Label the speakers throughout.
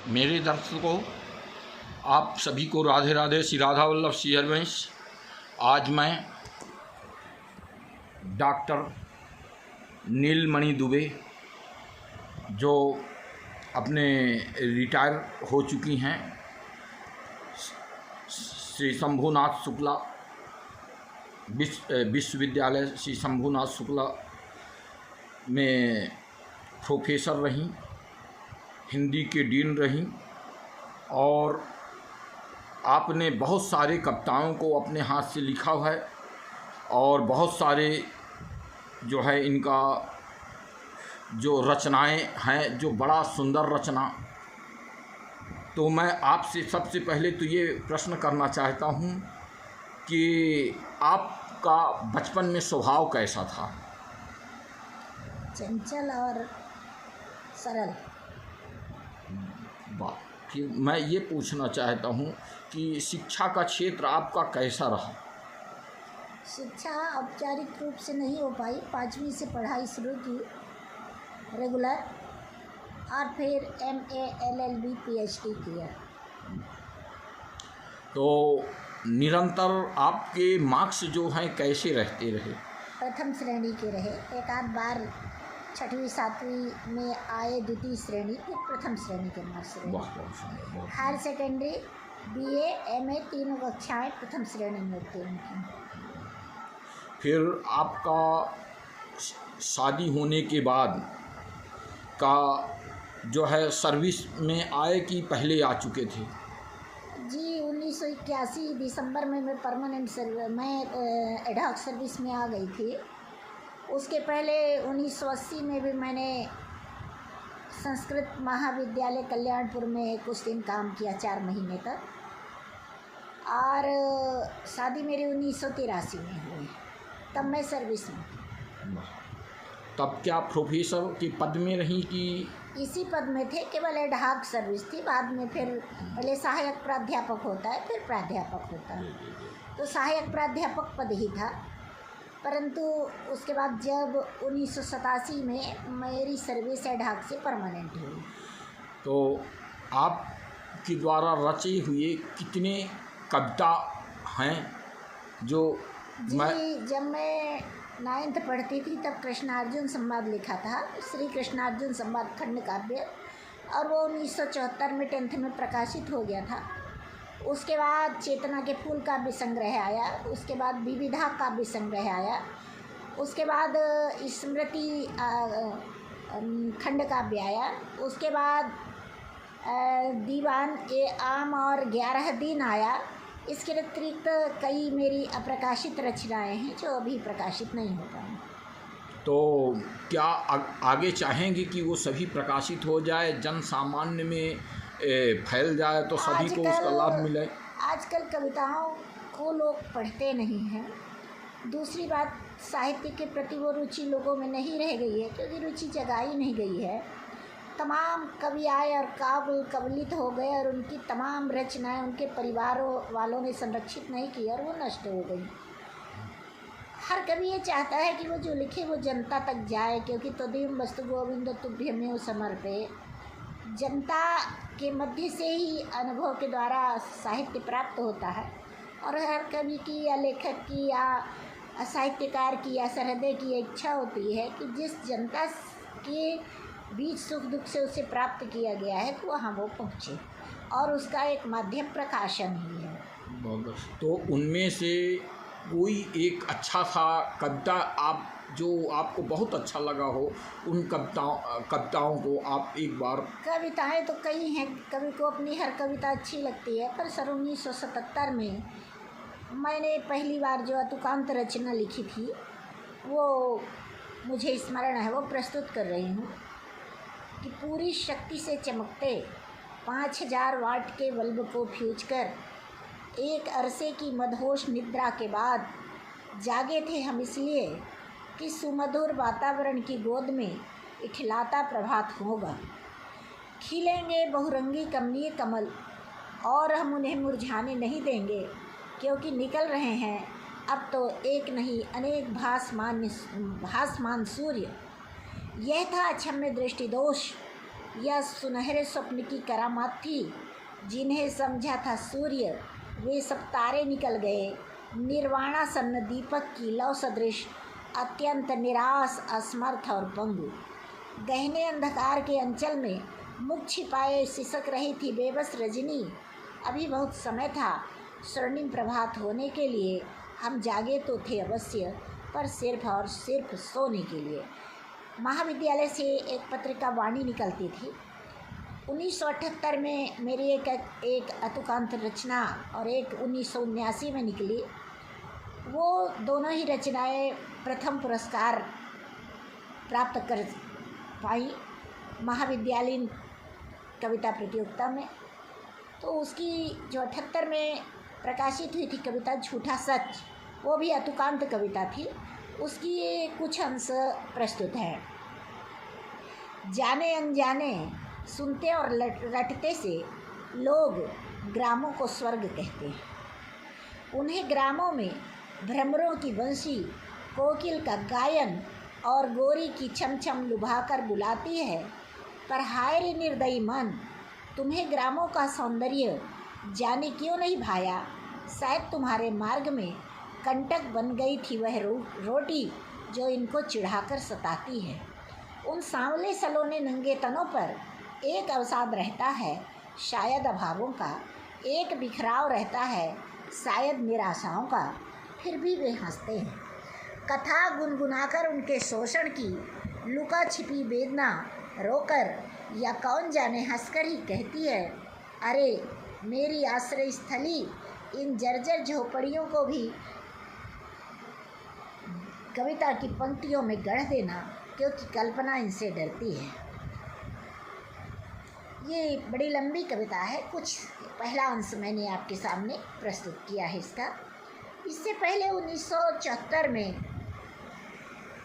Speaker 1: मेरे दर्शकों, आप सभी को राधे राधे। श्री राधा वल्लभ श्री हरवंश। आज मैं डॉक्टर नीलमणि दुबे, जो अपने रिटायर हो चुकी हैं, श्री शंभुनाथ शुक्ला विश्वविद्यालय श्री शंभुनाथ शुक्ला में प्रोफेसर रहीं, हिंदी के डीन रहीं और आपने बहुत सारे कविताओं को अपने हाथ से लिखा है और बहुत सारे जो है इनका जो रचनाएं हैं, जो बड़ा सुंदर रचना। तो मैं आपसे सबसे पहले तो ये प्रश्न करना चाहता हूँ कि आपका बचपन में स्वभाव कैसा था?
Speaker 2: चंचल और सरल।
Speaker 1: फिर मैं ये पूछना चाहता हूँ कि शिक्षा का क्षेत्र आपका कैसा रहा?
Speaker 2: शिक्षा औपचारिक रूप से नहीं हो पाई। 5वीं से पढ़ाई शुरू की रेगुलर, और फिर MA LLB PhD किया।
Speaker 1: तो निरंतर आपके मार्क्स जो हैं कैसे रहते रहे?
Speaker 2: प्रथम श्रेणी के रहे। एक आध बार 6वीं 7वीं में आए द्वितीय श्रेणी, फिर प्रथम श्रेणी के मार्क्स रहे। हायर सेकेंडरी BA MA तीनों कक्षाएँ प्रथम श्रेणी में उत्तीर्ण की।
Speaker 1: फिर आपका शादी होने के बाद का जो है सर्विस में आए कि पहले आ चुके थे?
Speaker 2: जी, 1981 दिसंबर में मैं एडहॉक सर्विस में आ गई थी। उसके पहले 1980 में भी मैंने संस्कृत महाविद्यालय कल्याणपुर में कुछ दिन काम किया, 4 महीने तक। और शादी मेरी 1983 में हुई, तब मैं सर्विस में।
Speaker 1: तब क्या प्रोफेसर के पद में रही कि?
Speaker 2: इसी पद में थे, केवल एडहॉक सर्विस थी। बाद में फिर पहले सहायक प्राध्यापक होता है, फिर प्राध्यापक होता है, तो सहायक प्राध्यापक पद ही था। परंतु उसके बाद जब 1987 में मेरी सर्विस एडहॉक से परमानेंट हुई।
Speaker 1: तो आपके द्वारा रचे हुए कितने कविता हैं जो?
Speaker 2: जब मैं 9th पढ़ती थी तब कृष्णार्जुन संवाद लिखा था, श्री कृष्णार्जुन संवाद खंड काव्य, और वो 1974 में 10th में प्रकाशित हो गया था। उसके बाद चेतना के फूल काव्य संग्रह आया, उसके बाद विविधा काव्य संग्रह आया, उसके बाद स्मृति खंड काव्य आया, उसके बाद दीवान ए आम और 11 दिन आया। इसके अतिरिक्त कई मेरी अप्रकाशित रचनाएं हैं जो अभी प्रकाशित नहीं हो पाई।
Speaker 1: तो क्या आगे चाहेंगे कि वो सभी प्रकाशित हो जाए, जन सामान्य में फैल जाए, तो सभी को उसका लाभ मिले?
Speaker 2: आजकल कविताओं को लोग पढ़ते नहीं हैं। दूसरी बात, साहित्य के प्रति वो रुचि लोगों में नहीं रह गई है, क्योंकि रुचि जगाई नहीं गई है। तमाम कवि आए और कवलित हो गए, और उनकी तमाम रचनाएं उनके परिवारों वालों ने संरक्षित नहीं की और वो नष्ट हो गई। हर कवि ये चाहता है कि वो जो लिखे वो जनता तक जाए, क्योंकि तदीम वस्तु गोविंद तुभ्यमेव समर्पे। जनता के मध्य से ही अनुभव के द्वारा साहित्य प्राप्त होता है, और हर कवि की या लेखक की या साहित्यकार की या सहृदय की इच्छा होती है कि जिस जनता के बीच सुख दुख से उसे प्राप्त किया गया है तो वहाँ वो पहुँचे, और उसका एक माध्यम प्रकाशन ही है।
Speaker 1: तो उनमें से कोई एक अच्छा सा कविता आप जो आपको बहुत अच्छा लगा हो, उन कविताओं को आप एक बार?
Speaker 2: कविताएं तो कई हैं, कवि को अपनी हर कविता अच्छी लगती है, पर सन 1977 में मैंने पहली बार जो अतुकांत रचना लिखी थी वो मुझे स्मरण है, वो प्रस्तुत कर रही हूँ। कि पूरी शक्ति से चमकते 5000 वाट के बल्ब को फ्यूज कर एक अरसे की मदहोश निद्रा के बाद जागे थे हम, इसलिए कि सुमधुर वातावरण की गोद में इठलाता प्रभात होगा। खिलेंगे बहुरंगी कमनीय कमल, और हम उन्हें मुरझाने नहीं देंगे, क्योंकि निकल रहे हैं अब तो एक नहीं अनेक भासमान सूर्य। यह था अक्षम्य दृष्टि दोष, यह सुनहरे स्वप्न की करामात थी। जिन्हें समझा था सूर्य, वे सब तारे निकल गए। निर्वाणासन्न दीपक की लौ सदृश, अत्यंत निराश, असमर्थ और पंगु। गहने अंधकार के अंचल में मुख छिपाए सिसक रही थी बेबस रजनी। अभी बहुत समय था स्वर्णिम प्रभात होने के लिए। हम जागे तो थे अवश्य, पर सिर्फ और सिर्फ सोने के लिए। महाविद्यालय से एक पत्रिका वाणी निकलती थी। 1978 में मेरी एक अतुकांत रचना और एक 1979 में निकली। वो दोनों ही रचनाएं प्रथम पुरस्कार प्राप्त कर पाई महाविद्यालयीन कविता प्रतियोगिता में। तो उसकी जो 78 में प्रकाशित हुई थी कविता झूठा सच, वो भी अतुकांत कविता थी। उसकी कुछ अंश प्रस्तुत हैं। जाने अनजाने, सुनते और रटते से लोग ग्रामों को स्वर्ग कहते हैं। उन्हें ग्रामों में भ्रमरों की बंसी, कोकिल का गायन और गोरी की छम छम लुभाकर बुलाती है। पर हाय रे निर्दयी मन, तुम्हें ग्रामों का सौंदर्य जाने क्यों नहीं भाया। शायद तुम्हारे मार्ग में कंटक बन गई थी वह रोटी जो इनको चिढ़ाकर सताती है। उन सांवले सलोने नंगे तनों पर एक अवसाद रहता है, शायद अभावों का। एक बिखराव रहता है, शायद निराशाओं का। फिर भी वे हंसते हैं। कथा गुनगुनाकर उनके शोषण की लुका छिपी वेदना रोकर, या कौन जाने हंसकर ही कहती है, अरे मेरी आश्रय स्थली इन जर्जर झोपड़ियों को भी कविता की पंक्तियों में गढ़ देना, क्योंकि कल्पना इनसे डरती है। ये बड़ी लंबी कविता है। कुछ पहला अंश मैंने आपके सामने प्रस्तुत किया है इसका। इससे पहले 1974 में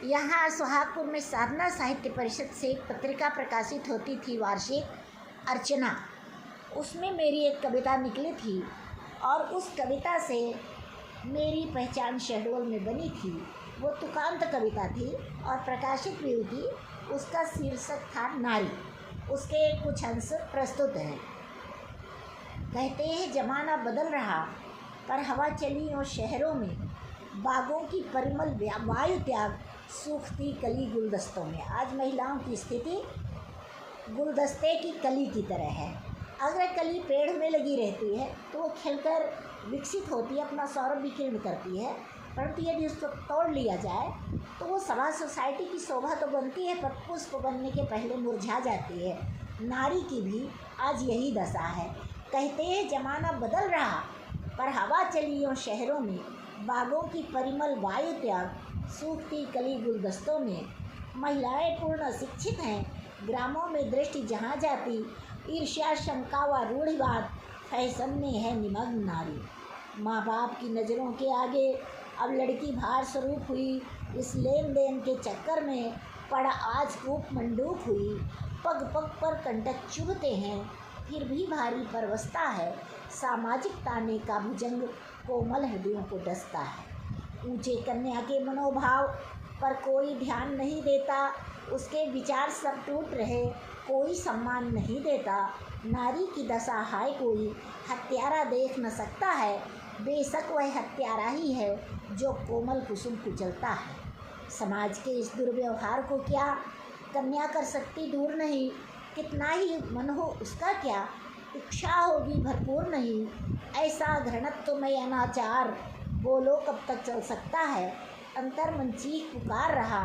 Speaker 2: यहाँ सोहागपुर में साधना साहित्य परिषद से एक पत्रिका प्रकाशित होती थी, वार्षिक अर्चना। उसमें मेरी एक कविता निकली थी और उस कविता से मेरी पहचान शहडोल में बनी थी। वो तुकांत कविता थी और प्रकाशित भी हुई थी। उसका शीर्षक था नारी। उसके कुछ अंश प्रस्तुत हैं। कहते हैं जमाना बदल रहा, पर हवा चली और शहरों में बागों की परिमल वायु त्याग सूखती कली गुलदस्तों में। आज महिलाओं की स्थिति गुलदस्ते की कली की तरह है। अगर कली पेड़ में लगी रहती है तो वो खिलकर विकसित होती है, अपना सौरभ विकीर्ण करती है, परंतु यदि उसको तोड़ लिया जाए तो वो समाज सोसाइटी की शोभा तो बनती है, पर पुष्प बनने के पहले मुरझा जाती है। नारी की भी आज यही दशा है। कहते हैं जमाना बदल रहा, पर हवा चली और शहरों में बागों की परिमल वायु त्याग सूखती कली गुलदस्तों में। महिलाएं पूर्ण अशिक्षित हैं, ग्रामों में दृष्टि जहाँ जाती, ईर्ष्या शंका व रूढ़िवाद फैशन में है निमग्न नारी। माँ बाप की नज़रों के आगे अब लड़की भार स्वरूप हुई। इस लेन देन के चक्कर में पड़ा आज खूब मंडूक हुई। पग पग पर कंटक चुभते हैं, फिर भी भारी परवसता है। सामाजिक ताने का भुजंग कोमल हृदयों को डसता है। ऊंचे कन्या के मनोभाव पर कोई ध्यान नहीं देता, उसके विचार सब टूट रहे, कोई सम्मान नहीं देता। नारी की दशा हाय कोई हत्यारा देख न सकता है, बेशक वह हत्यारा ही है जो कोमल कुसुम कुचलता है। समाज के इस दुर्व्यवहार को क्या कन्या कर सकती दूर नहीं, कितना ही मन हो उसका क्या, इच्छा होगी भरपूर नहीं। ऐसा घृणत्वमय अनाचार बोलो कब तक चल सकता है। अंतर मन चीख पुकार रहा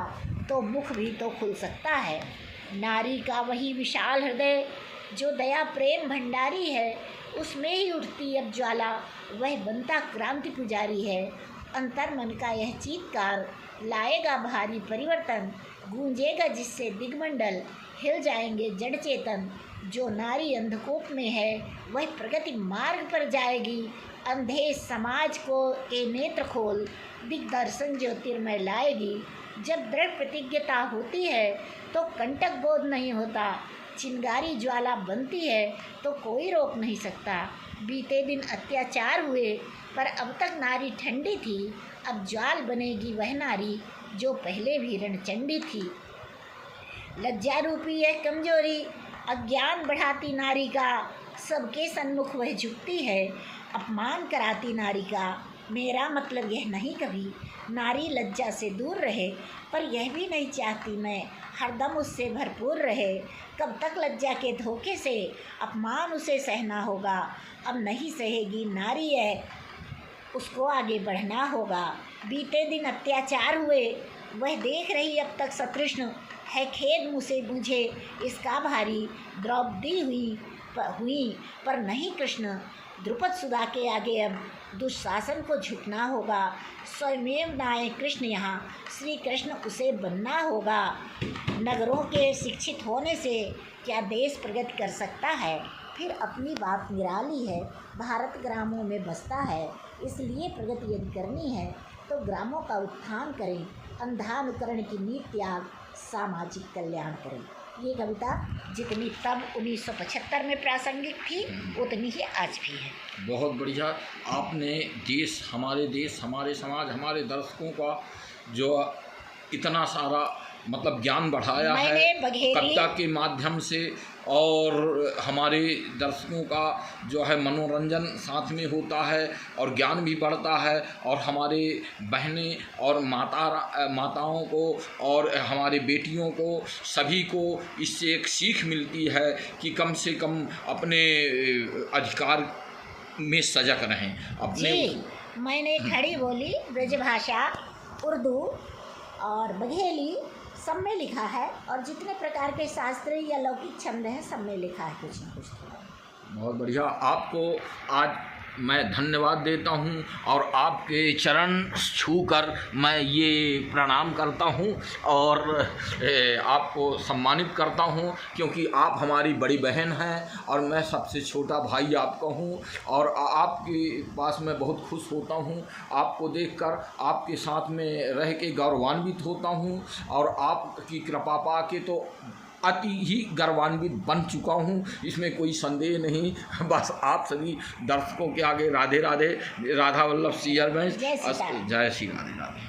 Speaker 2: तो मुख भी तो खुल सकता है। नारी का वही विशाल हृदय जो दया प्रेम भंडारी है, उसमें ही उठती अब ज्वाला, वह बनता क्रांति पुजारी है। अंतर मन का यह चीत्कार लाएगा भारी परिवर्तन, गूंजेगा जिससे दिग्मंडल, हिल जाएंगे जड़ चेतन। जो नारी अंधकूप में है वह प्रगति मार्ग पर जाएगी। अंधे समाज को के नेत्र खोल दिग्दर्शन ज्योतिर्मय लाएगी। जब दृढ़ प्रतिज्ञता होती है तो कंटक बोध नहीं होता, चिंगारी ज्वाला बनती है तो कोई रोक नहीं सकता। बीते दिन अत्याचार हुए पर अब तक नारी ठंडी थी, अब ज्वाल बनेगी वह नारी जो पहले भी रणचंडी थी। लज्जा रूपी यह कमजोरी अज्ञान बढ़ाती नारी का सबके सन्मुख वह झुकती है, अपमान कराती नारी का मेरा मतलब यह नहीं कभी नारी लज्जा से दूर रहे, पर यह भी नहीं चाहती मैं हरदम उससे भरपूर रहे। कब तक लज्जा के धोखे से अपमान उसे सहना होगा, अब नहीं सहेगी नारी है, उसको आगे बढ़ना होगा। बीते दिन अत्याचार हुए वह देख रही अब तक सतृष्ण है, खेद मुझे इसका भारी। द्रौपदी हुई पर नहीं कृष्ण, द्रुपद सुधा के आगे अब दुशासन को झुकना होगा। स्वयमेव नाय कृष्ण यहाँ श्री कृष्ण उसे बनना होगा। नगरों के शिक्षित होने से क्या देश प्रगति कर सकता है, फिर अपनी बात निराली है। भारत ग्रामों में बसता है, इसलिए प्रगति यदि करनी है तो ग्रामों का उत्थान करें, अंधानुकरण की नीति त्याग, सामाजिक कल्याण करें। ये कविता जितनी तब 1975 में प्रासंगिक थी उतनी ही आज भी है।
Speaker 1: बहुत बढ़िया। आपने देश, हमारे समाज, हमारे दर्शकों का जो इतना सारा मतलब ज्ञान बढ़ाया है कविता के माध्यम से, और हमारे दर्शकों का जो है मनोरंजन साथ में होता है और ज्ञान भी बढ़ता है, और हमारे बहनें और माताओं को और हमारे बेटियों को सभी को इससे एक सीख मिलती है कि कम से कम अपने अधिकार में सजग रहें अपने।
Speaker 2: जी, मैंने खड़ी बोली, ब्रजभाषा, उर्दू और बघेली सब में लिखा है, और जितने प्रकार के शास्त्रीय या लौकिक छंद हैं सब में लिखा है कुछ न कुछ।
Speaker 1: बहुत बढ़िया। आपको आज मैं धन्यवाद देता हूं और आपके चरण छूकर मैं ये प्रणाम करता हूं और आपको सम्मानित करता हूं, क्योंकि आप हमारी बड़ी बहन हैं और मैं सबसे छोटा भाई आपका हूं, और आपके पास मैं बहुत खुश होता हूं। आपको देखकर आपके साथ में रह के गौरवान्वित होता हूं, और आपकी कृपा पा के तो अति ही गर्वान्वित बन चुका हूँ, इसमें कोई संदेह नहीं। बस आप सभी दर्शकों के आगे राधे राधे, राधा वल्लभ सिंह, जय श्री राधे राधे।